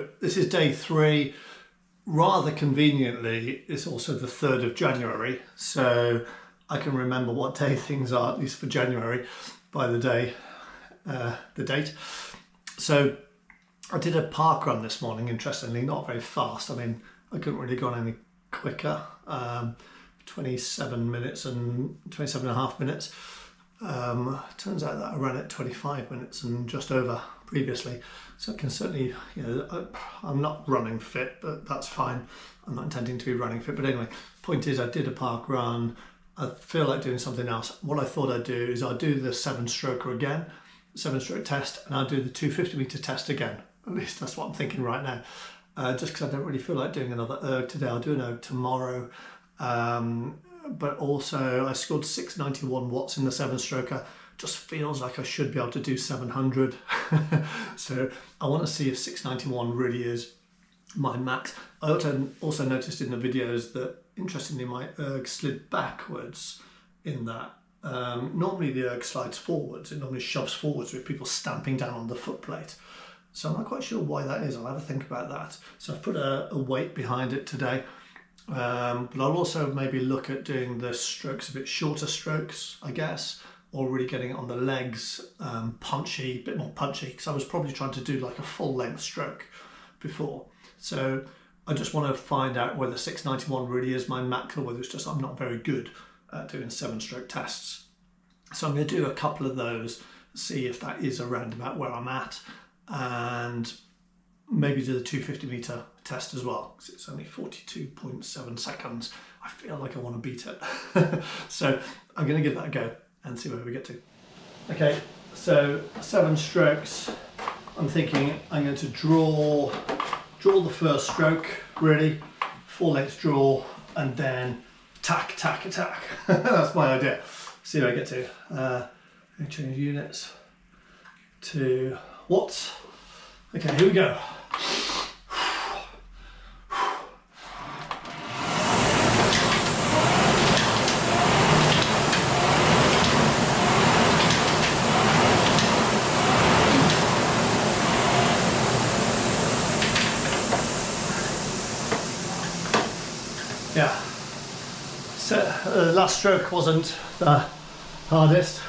So this is day 3. Rather conveniently, it's also the 3rd of January. So I can remember what day things are, at least for January, by the date. So I did a park run this morning, interestingly, not very fast. I mean, I couldn't really go on any quicker. 27 minutes and 27 and a half minutes. Turns out that I ran at 25 minutes and just over previously. So I can certainly, I'm not running fit, but that's fine. I'm not intending to be running fit. But anyway, point is I did a park run. I feel like doing something else. What I thought I'd do is I'll do the 7-stroker again, 7-stroke test, and I'll do the 250 metre test again. At least that's what I'm thinking right now. Just because I don't really feel like doing another erg today. I'll do an erg tomorrow. But also I scored 691 watts in the 7-stroker. Just feels like I should be able to do 700. So I want to see if 691 really is my max. I also noticed in the videos that, interestingly, my erg slid backwards in that. Normally the erg slides forwards. It normally shoves forwards with people stamping down on the foot plate. So I'm not quite sure why that is. I'll have a think about that. So I've put a weight behind it today. But I'll also maybe look at doing the strokes a bit shorter strokes, I guess, or really getting it on the legs, a bit more punchy, because I was probably trying to do like a full length stroke before. So I just want to find out whether 691 really is my max or whether it's just I'm not very good at doing 7-stroke tests. So I'm going to do a couple of those, see if that is around about where I'm at, and maybe do the 250 metre test as well, because it's only 42.7 seconds. I feel like I want to beat it. So I'm going to give that a go and see where we get to. Okay, so 7 strokes. I'm thinking I'm going to draw the first stroke, really, full length draw, and then tack. That's my idea. See where I get to. Change units to watts. Okay, here we go. Yeah, so the last stroke wasn't the hardest.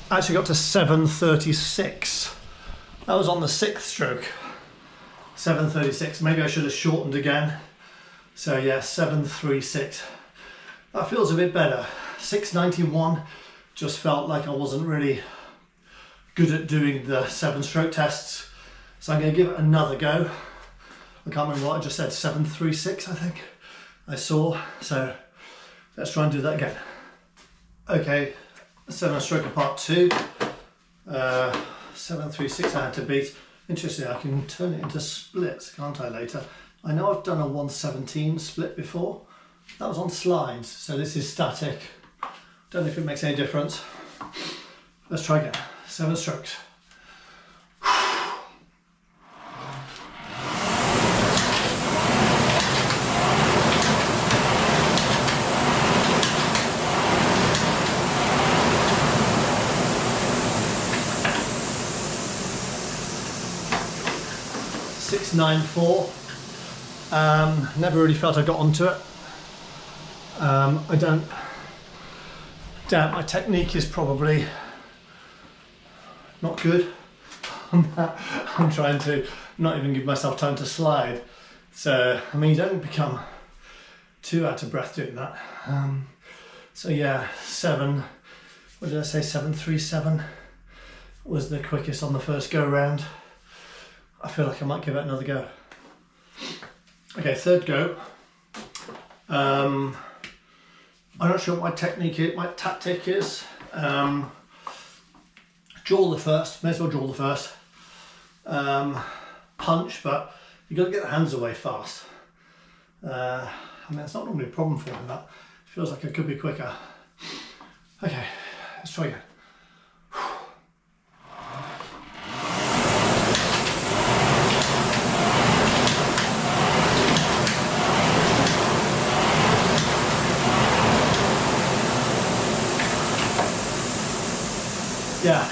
Actually got to 736. That was on the 6th stroke, 736. Maybe I should have shortened again. So yeah, 736. That feels a bit better. 691 just felt like I wasn't really good at doing the 7-stroke tests. So I'm going to give it another go. I can't remember what I just said, 736 I think I saw. So let's try and do that again. Okay, 7-stroker part 2. 736 I had to beat. Interesting, I can turn it into splits, can't I, later? I know I've done a 117 split before. That was on slides, so this is static. Don't know if it makes any difference. Let's try again. 7 strokes. .694. Never really felt I got onto it. I don't doubt my technique is probably not good. I'm trying to not even give myself time to slide. So, I mean, you don't become too out of breath doing that. So yeah, 737 was the quickest on the first go round. I feel like I might give it another go. Okay, 3rd go. I'm not sure what my technique is, my tactic is. Draw the first, may as well draw the first. Punch, but you've got to get the hands away fast. I mean, it's not normally a problem for me, but it feels like it could be quicker. Okay, let's try again. Yeah,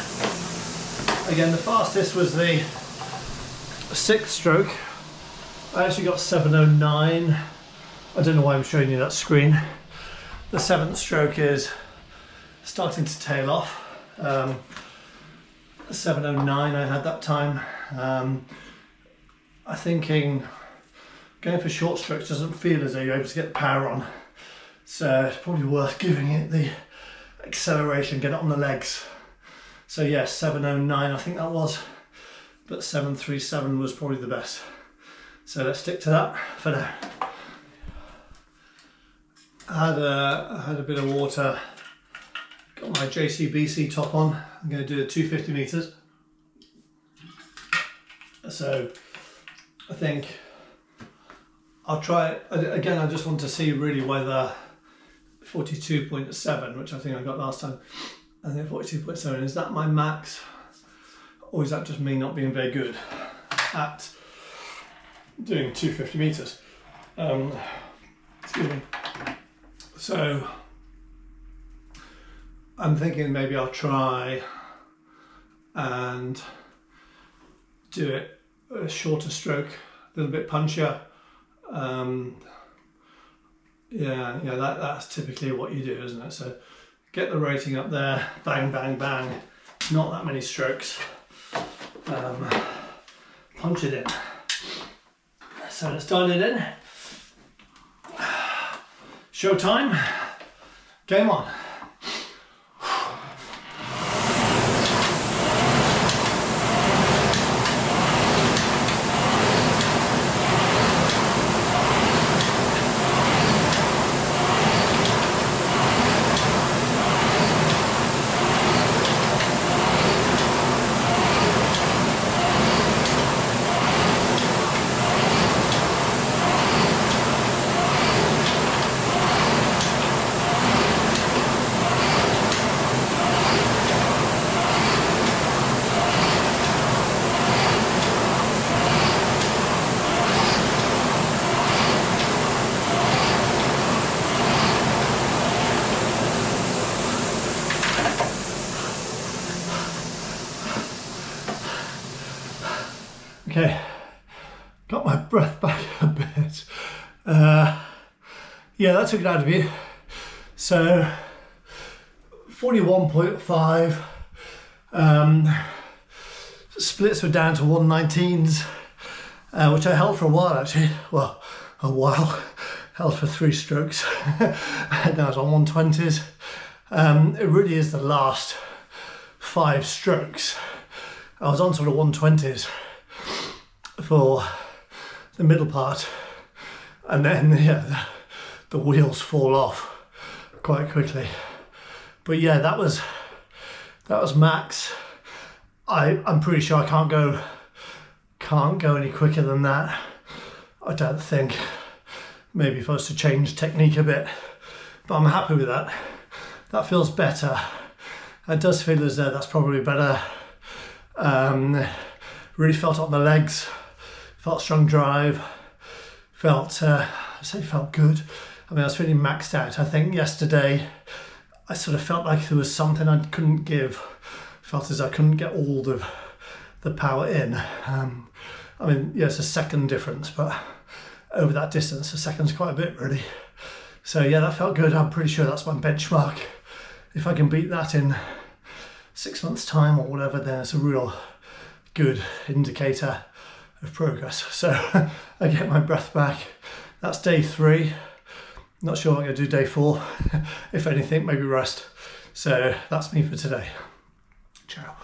again the fastest was the sixth stroke, I actually got 7:09. I don't know why I'm showing you that screen. The seventh stroke is starting to tail off. 7:09 I had that time. I'm thinking going for short strokes doesn't feel as though you're able to get the power on. So it's probably worth giving it the acceleration, get it on the legs. So yes, 7:09 I think that was, but 7:37 was probably the best. So let's stick to that for now. I had a bit of water, got my JCBC top on. I'm going to do 250 meters. So I think I'll try it again. I just want to see really whether 42.7, which I think I got last time, I think 42.7, is that my max, or is that just me not being very good at doing 250 meters? Excuse me. So I'm thinking maybe I'll try and do it a shorter stroke, a little bit punchier. That's typically what you do, isn't it? So get the rating up there, bang, bang, bang, not that many strokes. Punch it in. So let's dial it in. Showtime. Game on. Okay, got my breath back a bit. Yeah, that took it out of you. So 41.5. Splits were down to 119s, which I held for a while actually. Well, a while. Held for 3 strokes. Now I was on 120s. It really is the last 5 strokes. I was on sort of 120s for the middle part, and then the wheels fall off quite quickly. But yeah, that was max. I'm pretty sure I can't go any quicker than that. I don't think. Maybe if I was to change technique a bit, but I'm happy with that. That feels better. It does feel as though that's probably better. Really felt it on the legs. Felt strong drive, felt good. I mean, I was feeling maxed out. I think yesterday I sort of felt like there was something I couldn't give. Felt as I couldn't get all the power in. I mean, yeah, it's a second difference, but over that distance, a second's quite a bit really. So yeah, that felt good. I'm pretty sure that's my benchmark. If I can beat that in 6 months' time or whatever, then it's a real good indicator of progress. So I get my breath back. That's day 3. Not sure what I'm going to do day 4. If anything, maybe rest. So that's me for today. Ciao.